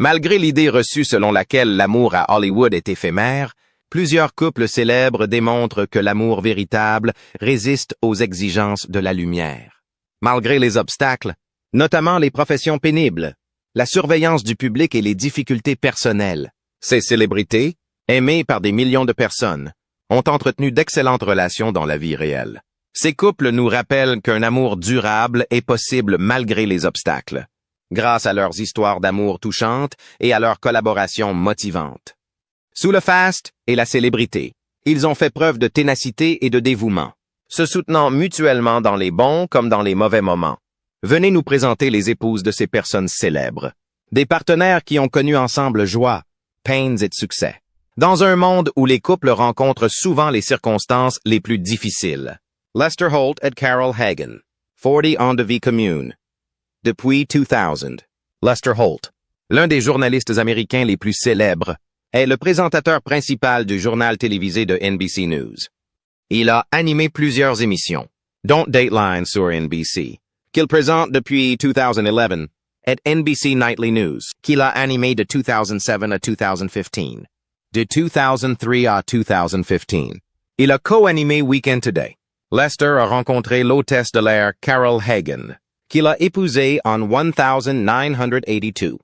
Malgré l'idée reçue selon laquelle l'amour à Hollywood est éphémère, plusieurs couples célèbres démontrent que l'amour véritable résiste aux exigences de la lumière. Malgré les obstacles, notamment les professions pénibles, la surveillance du public et les difficultés personnelles, ces célébrités, aimées par des millions de personnes, ont entretenu d'excellentes relations dans la vie réelle. Ces couples nous rappellent qu'un amour durable est possible malgré les obstacles, grâce à leurs histoires d'amour touchantes et à leur collaboration motivante. Sous le faste et la célébrité, ils ont fait preuve de ténacité et de dévouement, se soutenant mutuellement dans les bons comme dans les mauvais moments. Venez nous présenter les épouses de ces personnes célèbres, des partenaires qui ont connu ensemble joie, peines et succès, dans un monde où les couples rencontrent souvent les circonstances les plus difficiles. Lester Holt et Carol Hagen, 40 ans de vie commune. Depuis 2000, Lester Holt, l'un des journalistes américains les plus célèbres, est le présentateur principal du journal télévisé de NBC News. Il a animé plusieurs émissions, dont Dateline sur NBC, qu'il présente depuis 2011, et NBC Nightly News, qu'il a animé de 2007 à 2015. De 2003 à 2015, il a co-animé Weekend Today. Lester a rencontré l'hôtesse de l'air Carol Hagen, qu'il a épousée en 1982.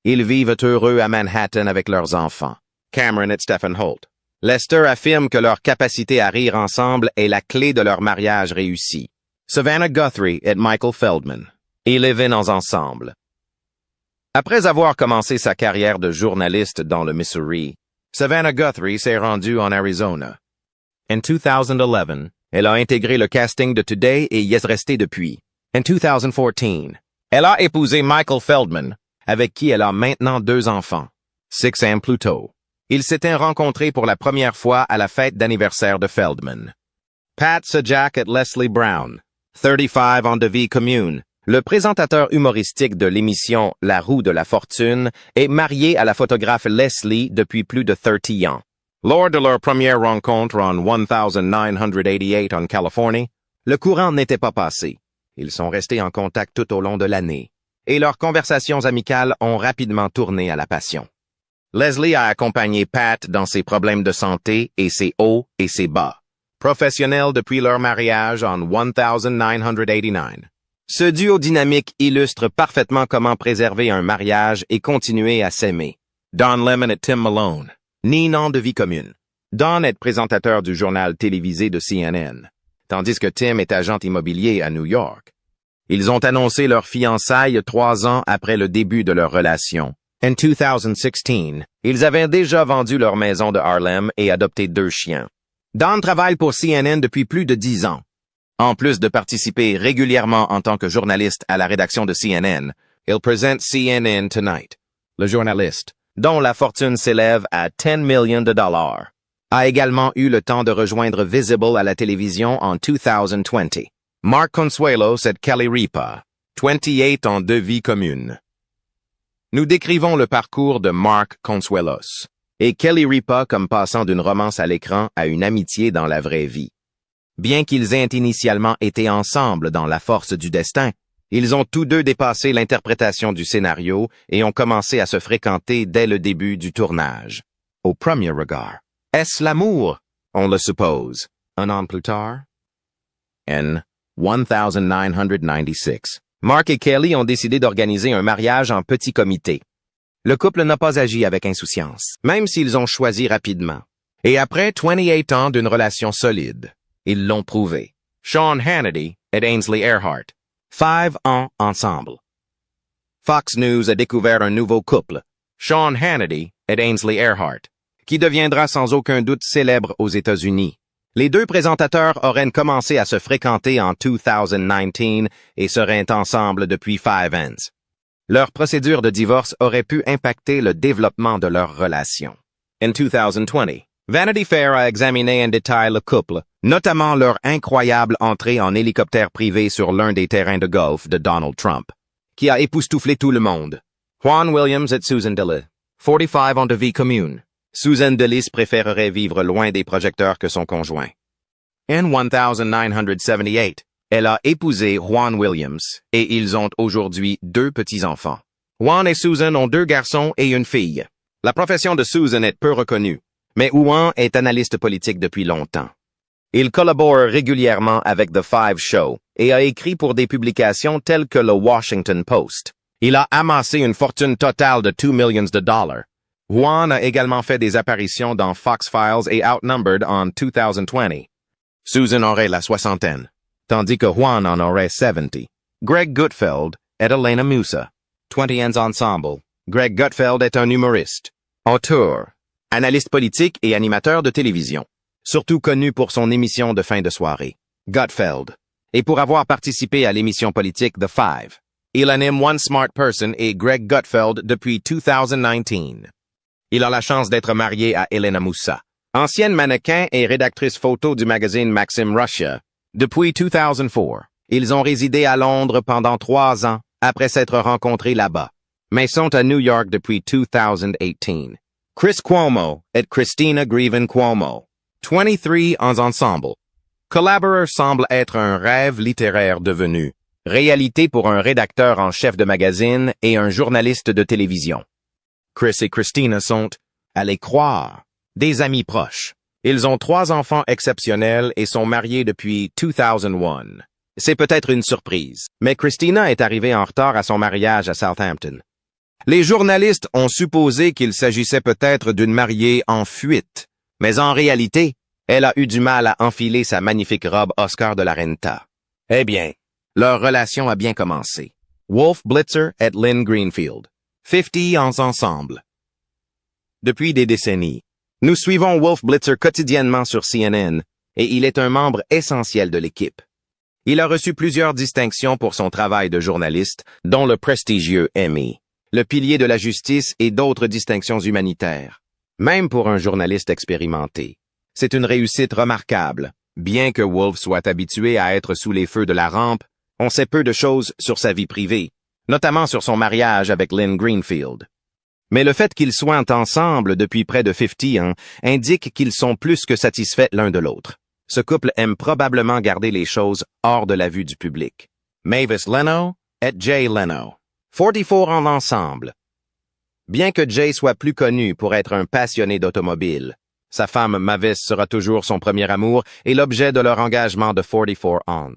Ils vivent heureux à Manhattan avec leurs enfants, Cameron et Stephen Holt. Lester affirme que leur capacité à rire ensemble est la clé de leur mariage réussi. Savannah Guthrie et Michael Feldman. Ils vivent ensemble. Après avoir commencé sa carrière de journaliste dans le Missouri, Savannah Guthrie s'est rendue en Arizona. En 2011, elle a intégré le casting de Today et y est restée depuis. En 2014, elle a épousé Michael Feldman, avec qui elle a maintenant 2 enfants. 6 ans plus tôt, ils s'étaient rencontrés pour la première fois à la fête d'anniversaire de Feldman. Pat Sajak et Leslie Brown, 35 ans de vie commune. Le présentateur humoristique de l'émission La Roue de la Fortune est marié à la photographe Leslie depuis plus de 30 ans. Lors de leur première rencontre en 1988 en Californie, le courant n'était pas passé. Ils sont restés en contact tout au long de l'année, et leurs conversations amicales ont rapidement tourné à la passion. Leslie a accompagné Pat dans ses problèmes de santé et ses hauts et ses bas, professionnels depuis leur mariage en 1989. Ce duo dynamique illustre parfaitement comment préserver un mariage et continuer à s'aimer. Don Lemon et Tim Malone, 9 ans de vie commune. Don est présentateur du journal télévisé de CNN, tandis que Tim est agent immobilier à New York. Ils ont annoncé leur fiançailles 3 ans après le début de leur relation. En 2016, ils avaient déjà vendu leur maison de Harlem et adopté 2 chiens. Don travaille pour CNN depuis plus de 10 ans. En plus de participer régulièrement en tant que journaliste à la rédaction de CNN, il présente CNN Tonight. Le journaliste, dont la fortune s'élève à 10 millions de dollars, a également eu le temps de rejoindre Visible à la télévision en 2020. Mark Consuelos et Kelly Ripa, 28 ans de vie commune. Nous décrivons le parcours de Mark Consuelos et Kelly Ripa comme passant d'une romance à l'écran à une amitié dans la vraie vie. Bien qu'ils aient initialement été ensemble dans La Force du Destin, ils ont tous deux dépassé l'interprétation du scénario et ont commencé à se fréquenter dès le début du tournage. Au premier regard, est-ce l'amour? On le suppose. Un an plus tard? En 1996, Mark et Kelly ont décidé d'organiser un mariage en petit comité. Le couple n'a pas agi avec insouciance, même s'ils ont choisi rapidement. Et après 28 ans d'une relation solide, ils l'ont prouvé. Sean Hannity et Ainsley Earhardt, 5 ans ensemble. Fox News a découvert un nouveau couple, Sean Hannity et Ainsley Earhardt, qui deviendra sans aucun doute célèbre aux États-Unis. Les 2 présentateurs auraient commencé à se fréquenter en 2019 et seraient ensemble depuis 5 ans. Leur procédure de divorce aurait pu impacter le développement de leur relation. En 2020, Vanity Fair a examiné en détail le couple, notamment leur incroyable entrée en hélicoptère privé sur l'un des terrains de golf de Donald Trump, qui a époustouflé tout le monde. Juan Williams et Susan Delis, 45 ans de vie commune. Susan Delis préférerait vivre loin des projecteurs que son conjoint. En 1978, elle a épousé Juan Williams et ils ont aujourd'hui 2 petits-enfants. Juan et Susan ont 2 garçons et une fille. La profession de Susan est peu reconnue, mais Juan est analyste politique depuis longtemps. Il collabore régulièrement avec The Five Show et a écrit pour des publications telles que le Washington Post. Il a amassé une fortune totale de $2 millions. Juan a également fait des apparitions dans Fox Files et Outnumbered en 2020. Susan aurait la soixantaine, tandis que Juan en aurait 70. Greg Gutfeld et Elena Musa. 20 ans ensemble. Greg Gutfeld est un humoriste, auteur, analyste politique et animateur de télévision, surtout connu pour son émission de fin de soirée, Gutfeld, et pour avoir participé à l'émission politique The Five. Il anime One Smart Person et Greg Gutfeld depuis 2019. Il a la chance d'être marié à Elena Musa, ancienne mannequin et rédactrice photo du magazine Maxim Russia. Depuis 2004, ils ont résidé à Londres pendant 3 ans après s'être rencontrés là-bas, mais sont à New York depuis 2018. Chris Cuomo et Christina Greeven Cuomo, 23 ans ensemble. Collaborer semble être un rêve littéraire devenu réalité pour un rédacteur en chef de magazine et un journaliste de télévision. Chris et Christina sont, à les croire, des amis proches. Ils ont 3 enfants exceptionnels et sont mariés depuis 2001. C'est peut-être une surprise, mais Christina est arrivée en retard à son mariage à Southampton. Les journalistes ont supposé qu'il s'agissait peut-être d'une mariée en fuite, mais en réalité, elle a eu du mal à enfiler sa magnifique robe Oscar de la Renta. Eh bien, leur relation a bien commencé. Wolf Blitzer et Lynn Greenfield, 50 ans ensemble. Depuis des décennies, nous suivons Wolf Blitzer quotidiennement sur CNN, et il est un membre essentiel de l'équipe. Il a reçu plusieurs distinctions pour son travail de journaliste, dont le prestigieux Emmy, le pilier de la justice et d'autres distinctions humanitaires. Même pour un journaliste expérimenté, c'est une réussite remarquable. Bien que Wolf soit habitué à être sous les feux de la rampe, on sait peu de choses sur sa vie privée, notamment sur son mariage avec Lynn Greenfield. Mais le fait qu'ils soient ensemble depuis près de 50 ans indique qu'ils sont plus que satisfaits l'un de l'autre. Ce couple aime probablement garder les choses hors de la vue du public. Mavis Leno et Jay Leno, 44 ans ensemble. Bien que Jay soit plus connu pour être un passionné d'automobile, sa femme Mavis sera toujours son premier amour et l'objet de leur engagement de 44 ans.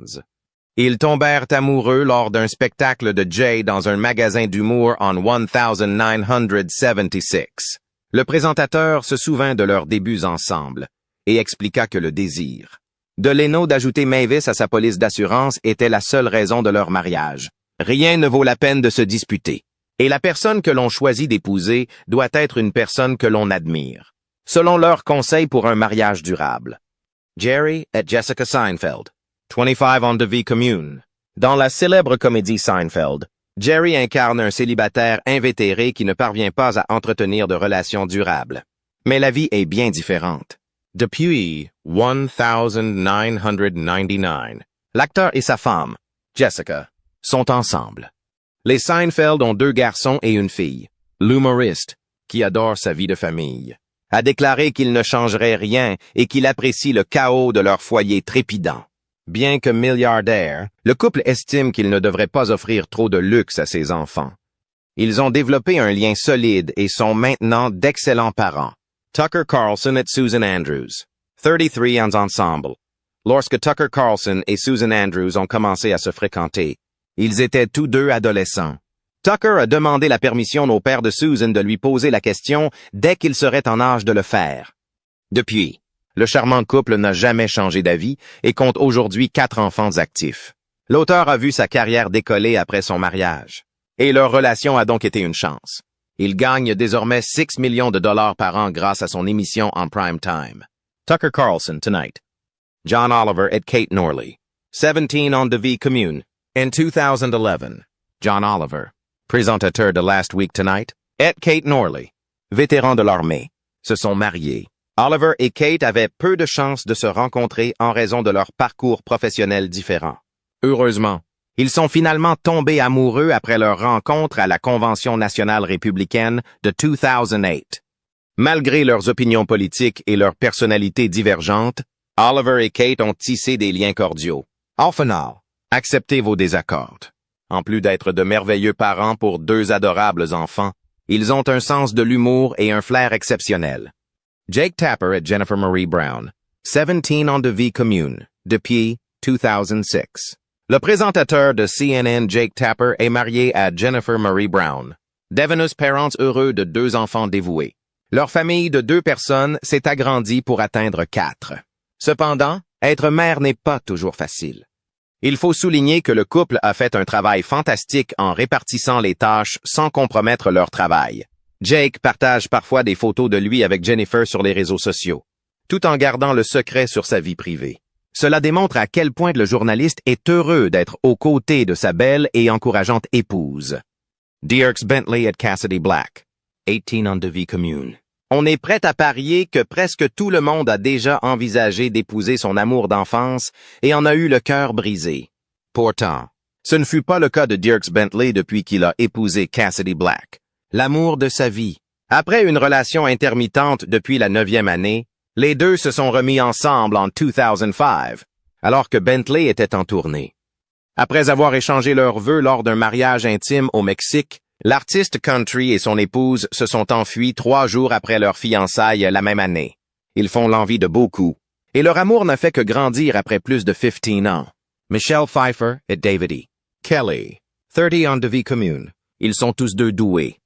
Ils tombèrent amoureux lors d'un spectacle de Jay dans un magasin d'humour en 1976. Le présentateur se souvint de leurs débuts ensemble et expliqua que le désir de Leno d'ajouter Mavis à sa police d'assurance était la seule raison de leur mariage. Rien ne vaut la peine de se disputer. Et la personne que l'on choisit d'épouser doit être une personne que l'on admire, selon leurs conseils pour un mariage durable. Jerry et Jessica Seinfeld, 25 ans de vie commune. Dans la célèbre comédie Seinfeld, Jerry incarne un célibataire invétéré qui ne parvient pas à entretenir de relations durables. Mais la vie est bien différente. Depuis 1999, l'acteur et sa femme, Jessica, sont ensemble. Les Seinfeld ont 2 garçons et une fille. L'humoriste, qui adore sa vie de famille, a déclaré qu'il ne changerait rien et qu'il apprécie le chaos de leur foyer trépidant. Bien que milliardaire, le couple estime qu'il ne devrait pas offrir trop de luxe à ses enfants. Ils ont développé un lien solide et sont maintenant d'excellents parents. Tucker Carlson et Susan Andrews, 33 ans ensemble. Lorsque Tucker Carlson et Susan Andrews ont commencé à se fréquenter, ils étaient tous 2 adolescents. Tucker a demandé la permission au père de Susan de lui poser la question dès qu'il serait en âge de le faire. Depuis, le charmant couple n'a jamais changé d'avis et compte aujourd'hui 4 enfants actifs. L'auteur a vu sa carrière décoller après son mariage, et leur relation a donc été une chance. Il gagne désormais $6 millions par an grâce à son émission en prime time. Tucker Carlson Tonight. John Oliver et Kate Norley, 17 ans de vie commune. In 2011, John Oliver, présentateur de Last Week Tonight, et Kate Norley, vétéran de l'armée, se sont mariés. Oliver et Kate avaient peu de chances de se rencontrer en raison de leur parcours professionnel différents. Heureusement, ils sont finalement tombés amoureux après leur rencontre à la Convention nationale républicaine de 2008. Malgré leurs opinions politiques et leurs personnalités divergentes, Oliver et Kate ont tissé des liens cordiaux. En final, acceptez vos désaccords. En plus d'être de merveilleux parents pour deux adorables enfants, ils ont un sens de l'humour et un flair exceptionnel. Jake Tapper et Jennifer Marie Brown, 17 ans de vie commune, depuis 2006. Le présentateur de CNN, Jake Tapper, est marié à Jennifer Marie Brown, devenus parents heureux de deux enfants dévoués. Leur famille de 2 personnes s'est agrandie pour atteindre 4. Cependant, être mère n'est pas toujours facile. Il faut souligner que le couple a fait un travail fantastique en répartissant les tâches sans compromettre leur travail. Jake partage parfois des photos de lui avec Jennifer sur les réseaux sociaux, tout en gardant le secret sur sa vie privée. Cela démontre à quel point le journaliste est heureux d'être aux côtés de sa belle et encourageante épouse. Dierks Bentley et Cassidy Black, 18 ans de vie commune. On est prêt à parier que presque tout le monde a déjà envisagé d'épouser son amour d'enfance et en a eu le cœur brisé. Pourtant, ce ne fut pas le cas de Dierks Bentley depuis qu'il a épousé Cassidy Black, l'amour de sa vie. Après une relation intermittente depuis la 9e année, les deux se sont remis ensemble en 2005, alors que Bentley était en tournée. Après avoir échangé leurs vœux lors d'un mariage intime au Mexique, l'artiste country et son épouse se sont enfuis 3 jours après leur fiançailles la même année. Ils font l'envie de beaucoup, et leur amour n'a fait que grandir après plus de 15 ans. Michelle Pfeiffer et David E. Kelly, 30 ans de vie commune. Ils sont tous deux doués.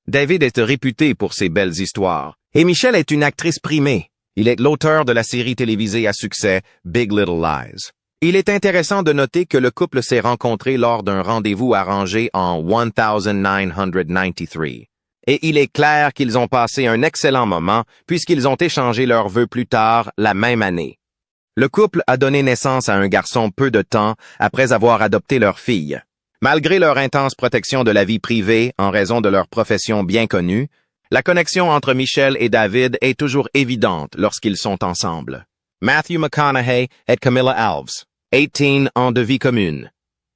David est réputé pour ses belles histoires, et Michelle est une actrice primée. Il est l'auteur de la série télévisée à succès Big Little Lies. Il est intéressant de noter que le couple s'est rencontré lors d'un rendez-vous arrangé en 1993. Et il est clair qu'ils ont passé un excellent moment puisqu'ils ont échangé leurs vœux plus tard la même année. Le couple a donné naissance à un garçon peu de temps après avoir adopté leur fille. Malgré leur intense protection de la vie privée en raison de leur profession bien connue, la connexion entre Michelle et David est toujours évidente lorsqu'ils sont ensemble. Matthew McConaughey et Camilla Alves, 18 ans de vie commune.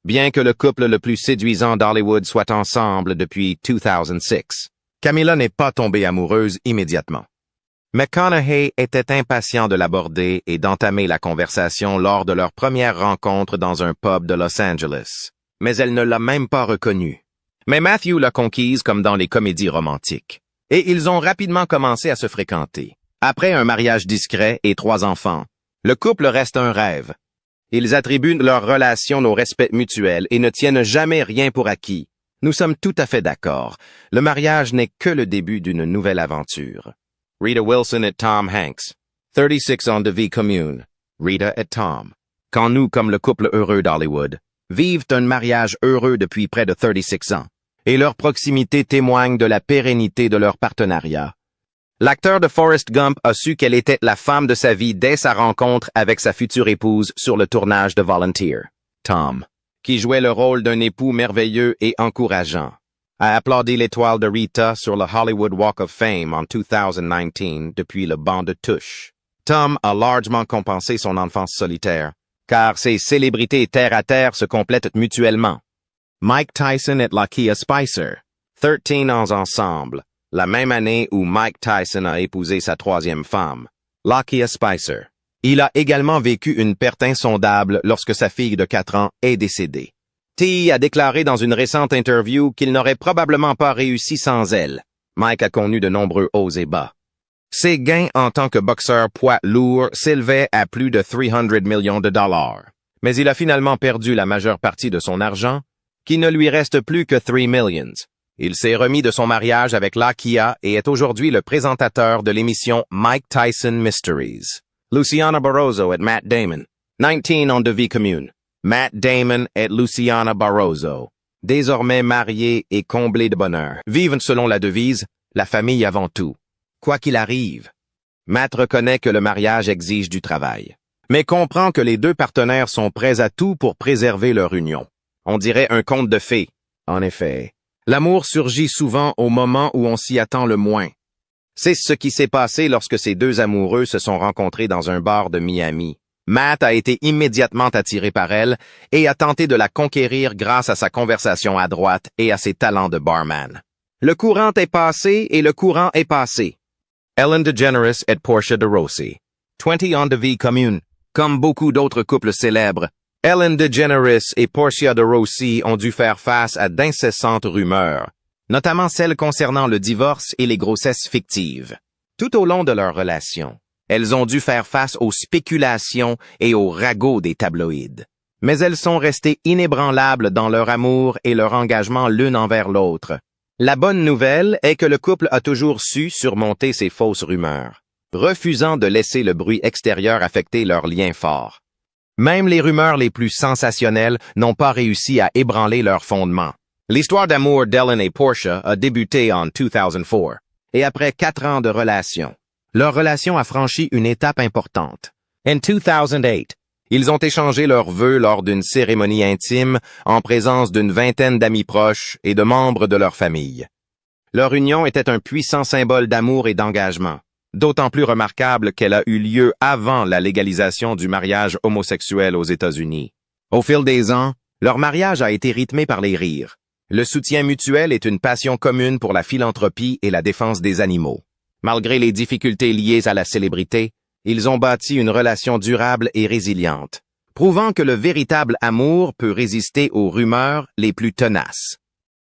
Bien que le couple le plus séduisant d'Hollywood soit ensemble depuis 2006, Camilla n'est pas tombée amoureuse immédiatement. McConaughey était impatient de l'aborder et d'entamer la conversation lors de leur première rencontre dans un pub de Los Angeles, mais elle ne l'a même pas reconnue. Mais Matthew l'a conquise comme dans les comédies romantiques, et ils ont rapidement commencé à se fréquenter. Après un mariage discret et 3 enfants, le couple reste un rêve. Ils attribuent leur relation au respect mutuel et ne tiennent jamais rien pour acquis. Nous sommes tout à fait d'accord. Le mariage n'est que le début d'une nouvelle aventure. Rita Wilson et Tom Hanks, 36 ans de vie commune. Rita et Tom. Quand nous, comme le couple heureux d'Hollywood, vivent un mariage heureux depuis près de 36 ans, et leur proximité témoigne de la pérennité de leur partenariat. L'acteur de Forrest Gump a su qu'elle était la femme de sa vie dès sa rencontre avec sa future épouse sur le tournage de Volunteer. Tom, qui jouait le rôle d'un époux merveilleux et encourageant, a applaudi l'étoile de Rita sur le Hollywood Walk of Fame en 2019 depuis le banc de touche. Tom a largement compensé son enfance solitaire, car ces célébrités terre-à-terre se complètent mutuellement. Mike Tyson et Lakia Spicer, 13 ans ensemble, la même année où Mike Tyson a épousé sa 3e femme, Lakia Spicer. Il a également vécu une perte insondable lorsque sa fille de 4 ans est décédée. T a déclaré dans une récente interview qu'il n'aurait probablement pas réussi sans elle. Mike a connu de nombreux hauts et bas. Ses gains en tant que boxeur poids lourd s'élevaient à plus de 300 millions de dollars. Mais il a finalement perdu la majeure partie de son argent, qui ne lui reste plus que 3 millions. Il s'est remis de son mariage avec Lakia et est aujourd'hui le présentateur de l'émission Mike Tyson Mysteries. Luciana Barroso et Matt Damon, 19 ans de vie commune. Matt Damon et Luciana Barroso, désormais mariés et comblés de bonheur, vivent selon la devise « la famille avant tout ». Quoi qu'il arrive, Matt reconnaît que le mariage exige du travail, mais comprend que les 2 partenaires sont prêts à tout pour préserver leur union. On dirait un conte de fées. En effet, l'amour surgit souvent au moment où on s'y attend le moins. C'est ce qui s'est passé lorsque ces 2 amoureux se sont rencontrés dans un bar de Miami. Matt a été immédiatement attiré par elle et a tenté de la conquérir grâce à sa conversation adroite et à ses talents de barman. Le courant est passé et le courant est passé. Ellen DeGeneres et Portia de Rossi, 20 ans de vie commune. Comme beaucoup d'autres couples célèbres, Ellen DeGeneres et Portia de Rossi ont dû faire face à d'incessantes rumeurs, notamment celles concernant le divorce et les grossesses fictives. Tout au long de leur relation, elles ont dû faire face aux spéculations et aux ragots des tabloïds. Mais elles sont restées inébranlables dans leur amour et leur engagement l'une envers l'autre. La bonne nouvelle est que le couple a toujours su surmonter ces fausses rumeurs, refusant de laisser le bruit extérieur affecter leur lien fort. Même les rumeurs les plus sensationnelles n'ont pas réussi à ébranler leurs fondements. L'histoire d'amour d'Ellen et Portia a débuté en 2004, et après 4 ans de relation, leur relation a franchi une étape importante. En 2008, ils ont échangé leurs vœux lors d'une cérémonie intime en présence d'une vingtaine d'amis proches et de membres de leur famille. Leur union était un puissant symbole d'amour et d'engagement, d'autant plus remarquable qu'elle a eu lieu avant la légalisation du mariage homosexuel aux États-Unis. Au fil des ans, leur mariage a été rythmé par les rires. Le soutien mutuel est une passion commune pour la philanthropie et la défense des animaux. Malgré les difficultés liées à la célébrité, ils ont bâti une relation durable et résiliente, prouvant que le véritable amour peut résister aux rumeurs les plus tenaces.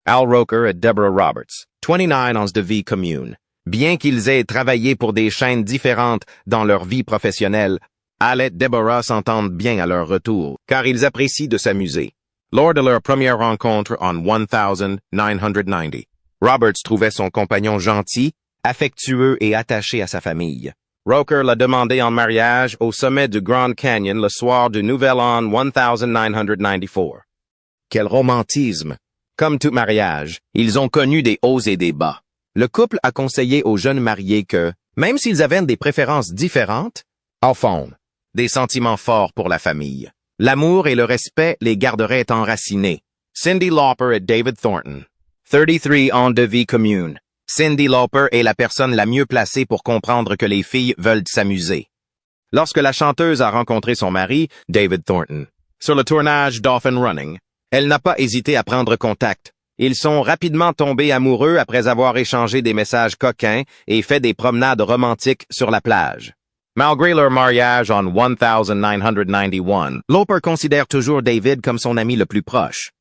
Al Roker et Deborah Roberts, 29 ans de vie commune. Bien qu'ils aient travaillé pour des chaînes différentes dans leur vie professionnelle, Al et Deborah s'entendent bien à leur retour, car ils apprécient de s'amuser. Lors de leur première rencontre en 1990, Roberts trouvait son compagnon gentil, affectueux et attaché à sa famille. Roker l'a demandé en mariage au sommet du Grand Canyon le soir du Nouvel An 1994. Quel romantisme! Comme tout mariage, ils ont connu des hauts et des bas. Le couple a conseillé aux jeunes mariés que, même s'ils avaient des préférences différentes, au fond, des sentiments forts pour la famille. L'amour et le respect les garderaient enracinés. Cyndi Lauper et David Thornton. 33 ans de vie commune. Cyndi Lauper est la personne la mieux placée pour comprendre que les filles veulent s'amuser. Lorsque la chanteuse a rencontré son mari, David Thornton, sur le tournage d'Off and Running, elle n'a pas hésité à prendre contact. Ils sont rapidement tombés amoureux après avoir échangé des messages coquins et fait des promenades romantiques sur la plage. Malgré leur mariage en 1991, Lauper considère toujours David comme son ami le plus proche.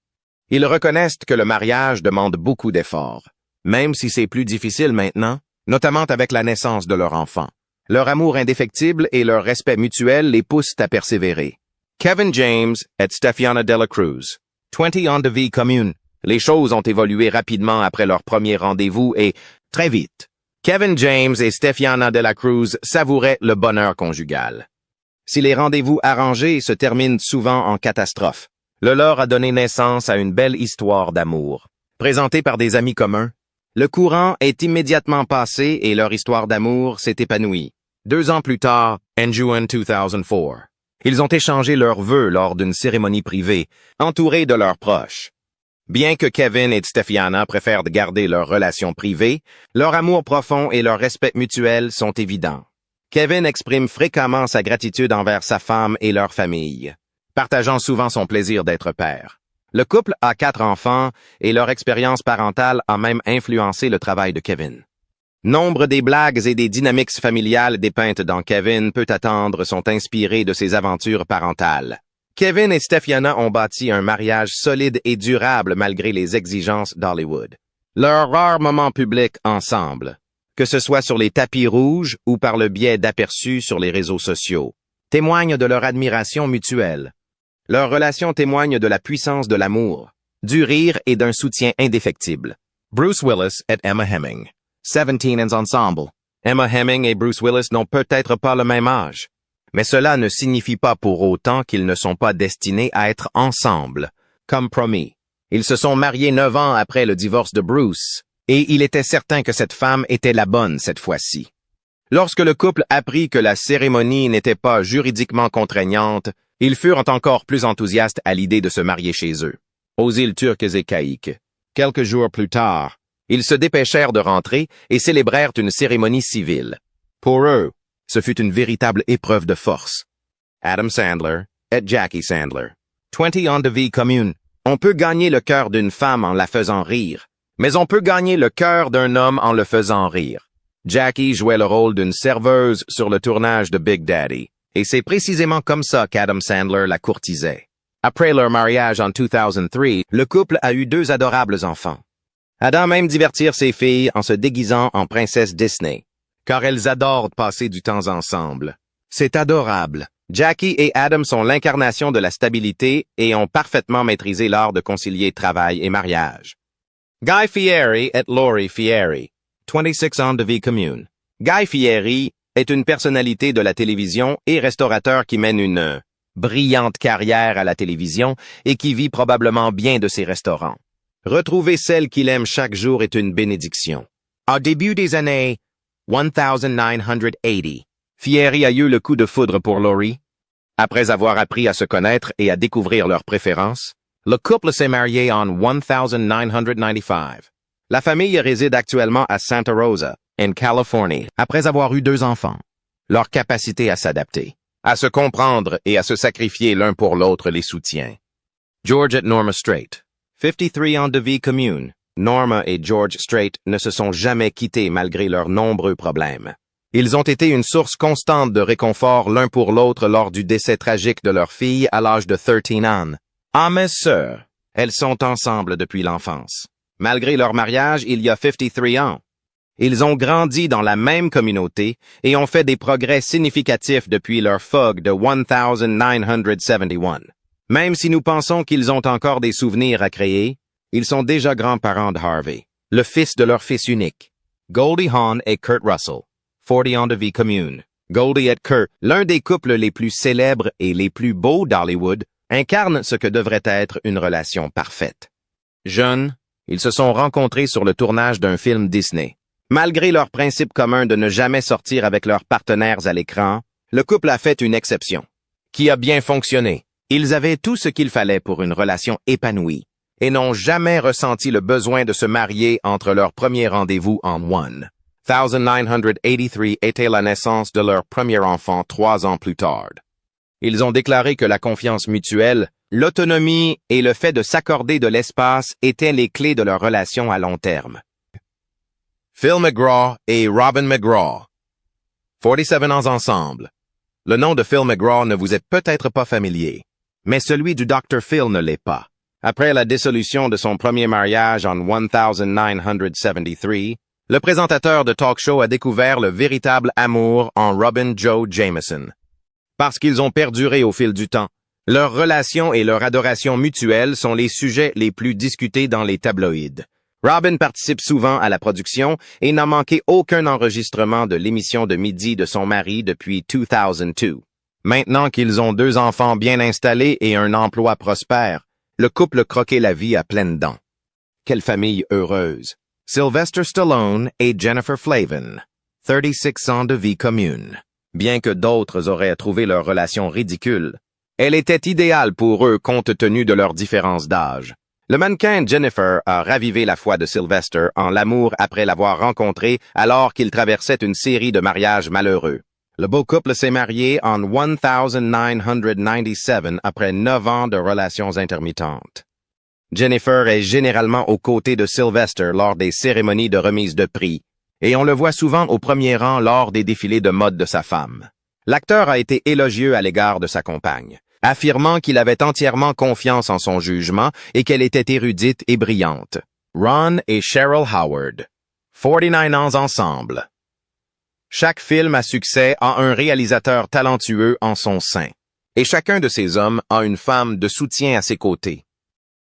Ils reconnaissent que le mariage demande beaucoup d'efforts, même si c'est plus difficile maintenant, notamment avec la naissance de leur enfant. Leur amour indéfectible et leur respect mutuel les poussent à persévérer. Kevin James et Steffiana Dela Cruz, 20 ans de vie commune. Les choses ont évolué rapidement après leur premier rendez-vous et, très vite, Kevin James et Steffiana Dela Cruz savouraient le bonheur conjugal. Si les rendez-vous arrangés se terminent souvent en catastrophe, le leur a donné naissance à une belle histoire d'amour. Présentée par des amis communs, le courant est immédiatement passé et leur histoire d'amour s'est épanouie. 2 ans plus tard, en juin 2004, ils ont échangé leurs vœux lors d'une cérémonie privée, entourés de leurs proches. Bien que Kevin et Steffiana préfèrent garder leur relation privée, leur amour profond et leur respect mutuel sont évidents. Kevin exprime fréquemment sa gratitude envers sa femme et leur famille, partageant souvent son plaisir d'être père. Le couple a 4 enfants et leur expérience parentale a même influencé le travail de Kevin. Nombre des blagues et des dynamiques familiales dépeintes dans Kevin peut attendre sont inspirées de ses aventures parentales. Kevin et Steffiana ont bâti un mariage solide et durable malgré les exigences d'Hollywood. Leurs rares moments publics ensemble, que ce soit sur les tapis rouges ou par le biais d'aperçus sur les réseaux sociaux, témoignent de leur admiration mutuelle. Leur relation témoigne de la puissance de l'amour, du rire et d'un soutien indéfectible. Bruce Willis et Emma Hemming, 17 ans ensemble. Emma Hemming et Bruce Willis n'ont peut-être pas le même âge, mais cela ne signifie pas pour autant qu'ils ne sont pas destinés à être ensemble, comme promis. Ils se sont mariés 9 ans après le divorce de Bruce, et il était certain que cette femme était la bonne cette fois-ci. Lorsque le couple apprit que la cérémonie n'était pas juridiquement contraignante, ils furent encore plus enthousiastes à l'idée de se marier chez eux, aux îles Turques et Caïques. Quelques jours plus tard, ils se dépêchèrent de rentrer et célébrèrent une cérémonie civile. Pour eux, ce fut une véritable épreuve de force. Adam Sandler et Jackie Sandler. 20 ans de vie commune. On peut gagner le cœur d'une femme en la faisant rire, mais on peut gagner le cœur d'un homme en le faisant rire. Jackie jouait le rôle d'une serveuse sur le tournage de Big Daddy, et c'est précisément comme ça qu'Adam Sandler la courtisait. Après leur mariage en 2003, le couple a eu 2 adorables enfants. Adam aime divertir ses filles en se déguisant en princesse Disney, car elles adorent passer du temps ensemble. C'est adorable. Jackie et Adam sont l'incarnation de la stabilité et ont parfaitement maîtrisé l'art de concilier travail et mariage. Guy Fieri et Laurie Fieri, 26 ans de vie commune. Guy Fieri est une personnalité de la télévision et restaurateur qui mène une brillante carrière à la télévision et qui vit probablement bien de ses restaurants. Retrouver celle qu'il aime chaque jour est une bénédiction. Au début des années 1980, Fieri a eu le coup de foudre pour Laurie. Après avoir appris à se connaître et à découvrir leurs préférences, le couple s'est marié en 1995. La famille réside actuellement à Santa Rosa, en Californie, après avoir eu 2 enfants. Leur capacité à s'adapter, à se comprendre et à se sacrifier l'un pour l'autre les soutient. George et Norma Strait, 53 ans de vie commune. Norma et George Strait ne se sont jamais quittés malgré leurs nombreux problèmes. Ils ont été une source constante de réconfort l'un pour l'autre lors du décès tragique de leur fille à l'âge de 13 ans. Ah, mes sœurs, elles sont ensemble depuis l'enfance. Malgré leur mariage, il y a 53 ans. Ils ont grandi dans la même communauté et ont fait des progrès significatifs depuis leur fugue de 1971. Même si nous pensons qu'ils ont encore des souvenirs à créer, ils sont déjà grands-parents de Harvey, le fils de leur fils unique. Goldie Hawn et Kurt Russell, 40 ans de vie commune. Goldie et Kurt, l'un des couples les plus célèbres et les plus beaux d'Hollywood, incarnent ce que devrait être une relation parfaite. Jeunes, ils se sont rencontrés sur le tournage d'un film Disney. Malgré leur principe commun de ne jamais sortir avec leurs partenaires à l'écran, le couple a fait une exception, qui a bien fonctionné. Ils avaient tout ce qu'il fallait pour une relation épanouie et n'ont jamais ressenti le besoin de se marier entre leur premier rendez-vous en 1983 était la naissance de leur premier enfant 3 ans plus tard. Ils ont déclaré que la confiance mutuelle, l'autonomie et le fait de s'accorder de l'espace étaient les clés de leur relation à long terme. Phil McGraw et Robin McGraw, 47 ans ensemble. Le nom de Phil McGraw ne vous est peut-être pas familier, mais celui du Dr. Phil ne l'est pas. Après la dissolution de son premier mariage en 1973, le présentateur de talk show a découvert le véritable amour en Robin Joe Jameson. Parce qu'ils ont perduré au fil du temps, leur relation et leur adoration mutuelle sont les sujets les plus discutés dans les tabloïds. Robin participe souvent à la production et n'a manqué aucun enregistrement de l'émission de midi de son mari depuis 2002. Maintenant qu'ils ont 2 enfants bien installés et un emploi prospère, le couple croquait la vie à pleines dents. Quelle famille heureuse! Sylvester Stallone et Jennifer Flavin, 36 ans de vie commune. Bien que d'autres auraient trouvé leur relation ridicule, elle était idéale pour eux compte tenu de leurs différences d'âge. Le mannequin Jennifer a ravivé la foi de Sylvester en l'amour après l'avoir rencontré alors qu'il traversait une série de mariages malheureux. Le beau couple s'est marié en 1997 après 9 ans de relations intermittentes. Jennifer est généralement aux côtés de Sylvester lors des cérémonies de remise de prix, et on le voit souvent au premier rang lors des défilés de mode de sa femme. L'acteur a été élogieux à l'égard de sa compagne, affirmant qu'il avait entièrement confiance en son jugement et qu'elle était érudite et brillante. Ron et Cheryl Howard, 49 ans ensemble. Chaque film à succès a un réalisateur talentueux en son sein, et chacun de ces hommes a une femme de soutien à ses côtés.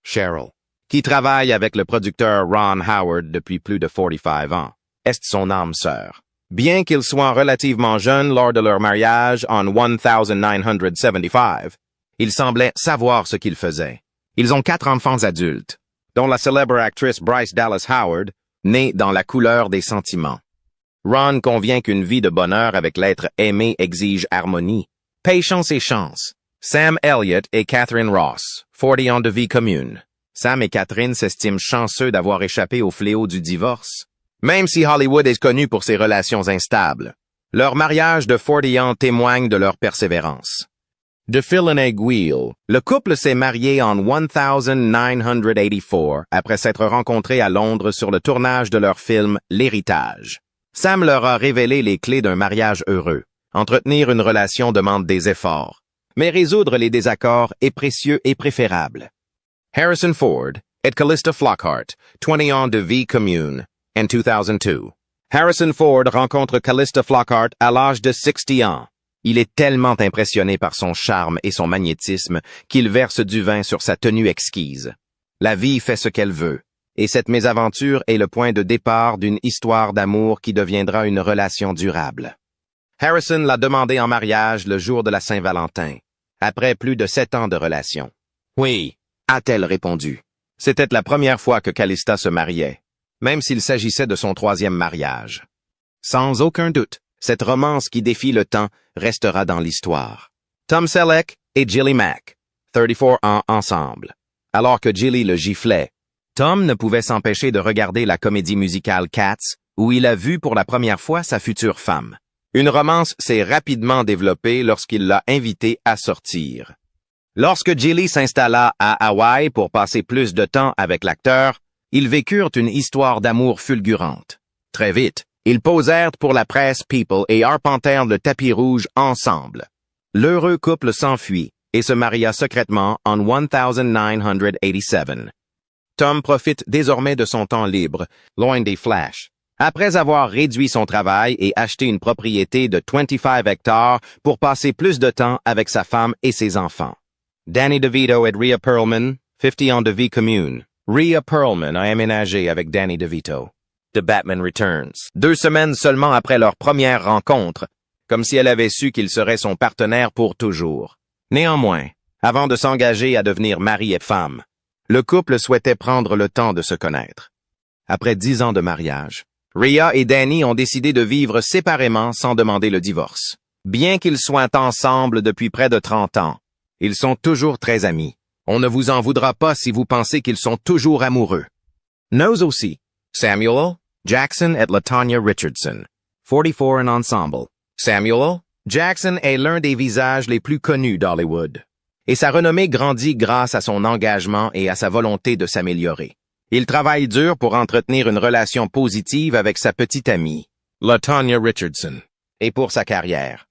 Cheryl, qui travaille avec le producteur Ron Howard depuis plus de 45 ans, est son âme sœur. Bien qu'ils soient relativement jeunes lors de leur mariage en 1975, ils semblaient savoir ce qu'ils faisaient. Ils ont 4 enfants adultes, dont la célèbre actrice Bryce Dallas Howard, née dans la couleur des sentiments. Ron convient qu'une vie de bonheur avec l'être aimé exige harmonie, patience et chance. Sam Elliott et Catherine Ross, 40 ans de vie commune. Sam et Catherine s'estiment chanceux d'avoir échappé au fléau du divorce. Même si Hollywood est connu pour ses relations instables, leur mariage de 40 ans témoigne de leur persévérance. De fil en aiguille, le couple s'est marié en 1984 après s'être rencontrés à Londres sur le tournage de leur film L'Héritage. Sam leur a révélé les clés d'un mariage heureux. Entretenir une relation demande des efforts. mais résoudre les désaccords est précieux et préférable. Harrison Ford et Callista Flockhart, 20 ans de vie commune, en 2002. Harrison Ford rencontre Callista Flockhart à l'âge de 60 ans. Il est tellement impressionné par son charme et son magnétisme qu'il verse du vin sur sa tenue exquise. La vie fait ce qu'elle veut, et cette mésaventure est le point de départ d'une histoire d'amour qui deviendra une relation durable. Harrison l'a demandé en mariage le jour de la Saint-Valentin, après plus de 7 ans de relation. Oui, a-t-elle répondu. C'était la première fois que Callista se mariait, même s'il s'agissait de son 3e mariage. Sans aucun doute, cette romance qui défie le temps restera dans l'histoire. Tom Selleck et Gilly Mack, 34 ans ensemble. Alors que Gilly le giflait, Tom ne pouvait s'empêcher de regarder la comédie musicale Cats, où il a vu pour la première fois sa future femme. Une romance s'est rapidement développée lorsqu'il l'a invitée à sortir. Lorsque Gilly s'installa à Hawaï pour passer plus de temps avec l'acteur, ils vécurent une histoire d'amour fulgurante. Très vite, ils posèrent pour la presse People et arpentèrent le tapis rouge ensemble. L'heureux couple s'enfuit et se maria secrètement en 1987. Tom profite désormais de son temps libre, loin des flashs. Après avoir réduit son travail et acheté une propriété de 25 hectares pour passer plus de temps avec sa femme et ses enfants. Danny DeVito et Rhea Perlman, 50 ans de vie commune. Rhea Perlman a aménagé avec Danny DeVito. The Batman Returns. 2 semaines seulement après leur première rencontre, comme si elle avait su qu'il serait son partenaire pour toujours. Néanmoins, avant de s'engager à devenir mari et femme, le couple souhaitait prendre le temps de se connaître. Après 10 ans de mariage, Rhea et Danny ont décidé de vivre séparément sans demander le divorce. Bien qu'ils soient ensemble depuis près de 30 ans, ils sont toujours très amis. On ne vous en voudra pas si vous pensez qu'ils sont toujours amoureux. Nous aussi, Samuel Jackson et LaTonya Richardson, 44 en ensemble. Samuel Jackson est l'un des visages les plus connus d'Hollywood, et sa renommée grandit grâce à son engagement et à sa volonté de s'améliorer. Il travaille dur pour entretenir une relation positive avec sa petite amie, LaTonya Richardson, et pour sa carrière.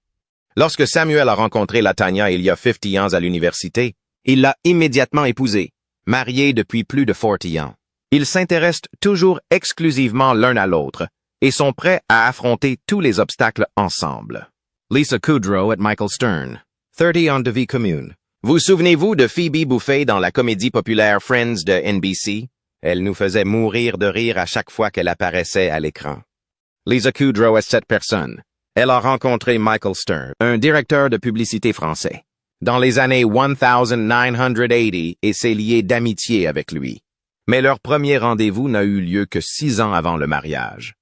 Lorsque Samuel a rencontré LaTonya il y a 50 ans à l'université, il l'a immédiatement épousée, mariée depuis plus de 40 ans. Ils s'intéressent toujours exclusivement l'un à l'autre et sont prêts à affronter tous les obstacles ensemble. Lisa Kudrow et Michael Stern, 30 ans de vie commune. Vous souvenez-vous de Phoebe Buffay dans la comédie populaire Friends de NBC? Elle nous faisait mourir de rire à chaque fois qu'elle apparaissait à l'écran. Lisa Kudrow est cette personne. Elle a rencontré Michael Stern, un directeur de publicité français, dans les années 1980 et s'est liée d'amitié avec lui. Mais leur premier rendez-vous n'a eu lieu que 6 ans avant le mariage.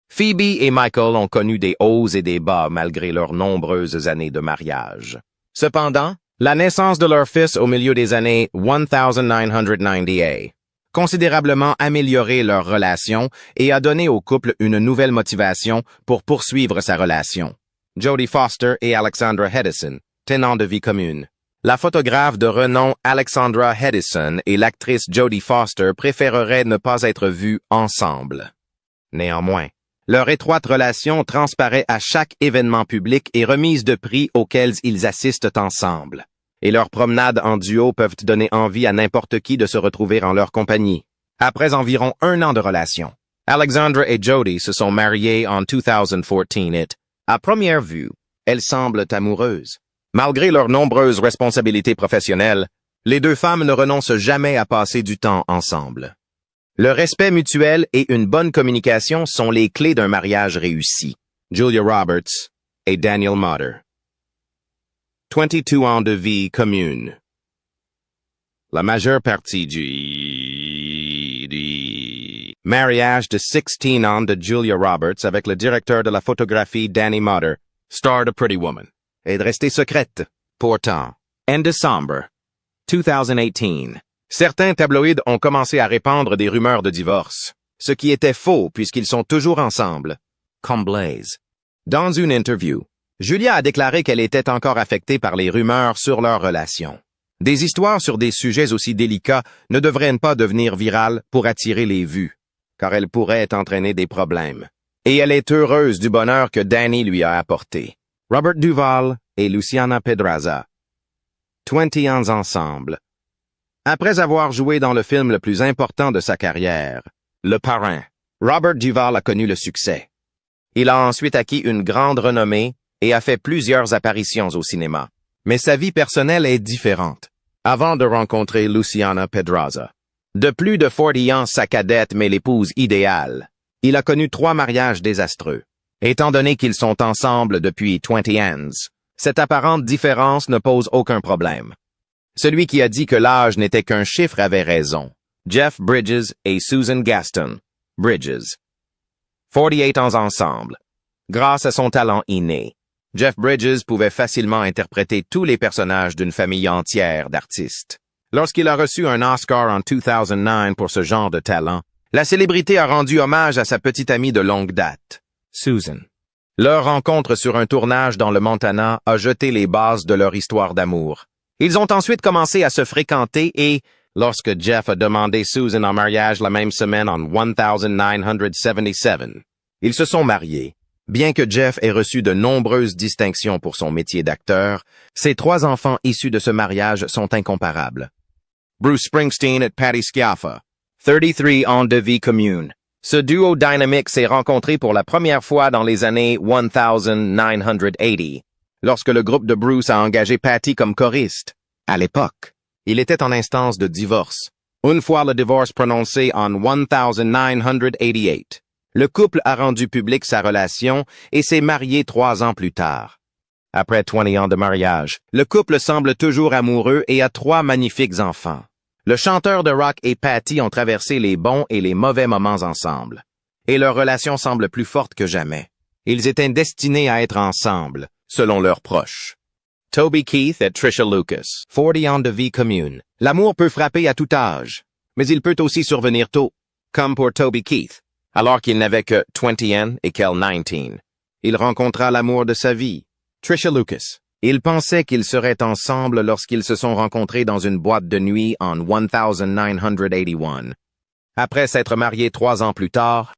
Phoebe et Michael ont connu des hauts et des bas malgré leurs nombreuses années de mariage. Cependant, la naissance de leur fils au milieu des années 1990 a considérablement amélioré leur relation et a donné au couple une nouvelle motivation pour poursuivre sa relation. Jodie Foster et Alexandra Hedison, tenants de vie commune. La photographe de renom Alexandra Hedison et l'actrice Jodie Foster préféreraient ne pas être vues ensemble. Néanmoins, leur étroite relation transparaît à chaque événement public et remise de prix auxquels ils assistent ensemble. Et leurs promenades en duo peuvent donner envie à n'importe qui de se retrouver en leur compagnie. Après environ 1 an de relation, Alexandra et Jodie se sont mariés en 2014 et, à première vue, elles semblent amoureuses. Malgré leurs nombreuses responsabilités professionnelles, les 2 femmes ne renoncent jamais à passer du temps ensemble. Le respect mutuel et une bonne communication sont les clés d'un mariage réussi. Julia Roberts et Daniel Motter. 22 ans de vie commune. La majeure partie du mariage de 16 ans de Julia Roberts avec le directeur de la photographie Danny Motter, star de Pretty Woman, est restée secrète. Pourtant, en décembre 2018, certains tabloïds ont commencé à répandre des rumeurs de divorce, ce qui était faux puisqu'ils sont toujours ensemble, comme Blaze. Dans une interview, Julia a déclaré qu'elle était encore affectée par les rumeurs sur leur relation. Des histoires sur des sujets aussi délicats ne devraient pas devenir virales pour attirer les vues, car elles pourraient entraîner des problèmes. Et elle est heureuse du bonheur que Danny lui a apporté. Robert Duvall et Luciana Pedraza, 20 ans ensemble. Après avoir joué dans le film le plus important de sa carrière, Le Parrain, Robert Duvall a connu le succès. Il a ensuite acquis une grande renommée et a fait plusieurs apparitions au cinéma. Mais sa vie personnelle est différente. Avant de rencontrer Luciana Pedraza, de plus de 40 ans sa cadette mais l'épouse idéale, il a connu 3 mariages désastreux. Étant donné qu'ils sont ensemble depuis 20 ans, cette apparente différence ne pose aucun problème. Celui qui a dit que l'âge n'était qu'un chiffre avait raison. Jeff Bridges et Susan Gaston. Bridges. 48 ans ensemble. Grâce à son talent inné, Jeff Bridges pouvait facilement interpréter tous les personnages d'une famille entière d'artistes. Lorsqu'il a reçu un Oscar en 2009 pour ce genre de talent, la célébrité a rendu hommage à sa petite amie de longue date, Susan. Leur rencontre sur un tournage dans le Montana a jeté les bases de leur histoire d'amour. Ils ont ensuite commencé à se fréquenter et, lorsque Jeff a demandé Susan en mariage la même semaine en 1977, ils se sont mariés. Bien que Jeff ait reçu de nombreuses distinctions pour son métier d'acteur, ses 3 enfants issus de ce mariage sont incomparables. Bruce Springsteen et Patty Scialfa, 33 ans de vie commune. Ce duo dynamique s'est rencontré pour la première fois dans les années 1980, lorsque le groupe de Bruce a engagé Patty comme choriste. À l'époque, il était en instance de divorce. Une fois le divorce prononcé en 1988, le couple a rendu public sa relation et s'est marié 3 ans plus tard. Après 20 ans de mariage, le couple semble toujours amoureux et a 3 magnifiques enfants. Le chanteur de rock et Patty ont traversé les bons et les mauvais moments ensemble. Et leur relation semble plus forte que jamais. Ils étaient destinés à être ensemble, selon leurs proches. Toby Keith et Trisha Lucas, 40 ans de vie commune. L'amour peut frapper à tout âge, mais il peut aussi survenir tôt, comme pour Toby Keith, alors qu'il n'avait que 20 ans et qu'elle 19. Il rencontra l'amour de sa vie, Trisha Lucas. Ils pensaient qu'ils seraient ensemble lorsqu'ils se sont rencontrés dans une boîte de nuit en 1981. Après s'être mariés 3 ans plus tard,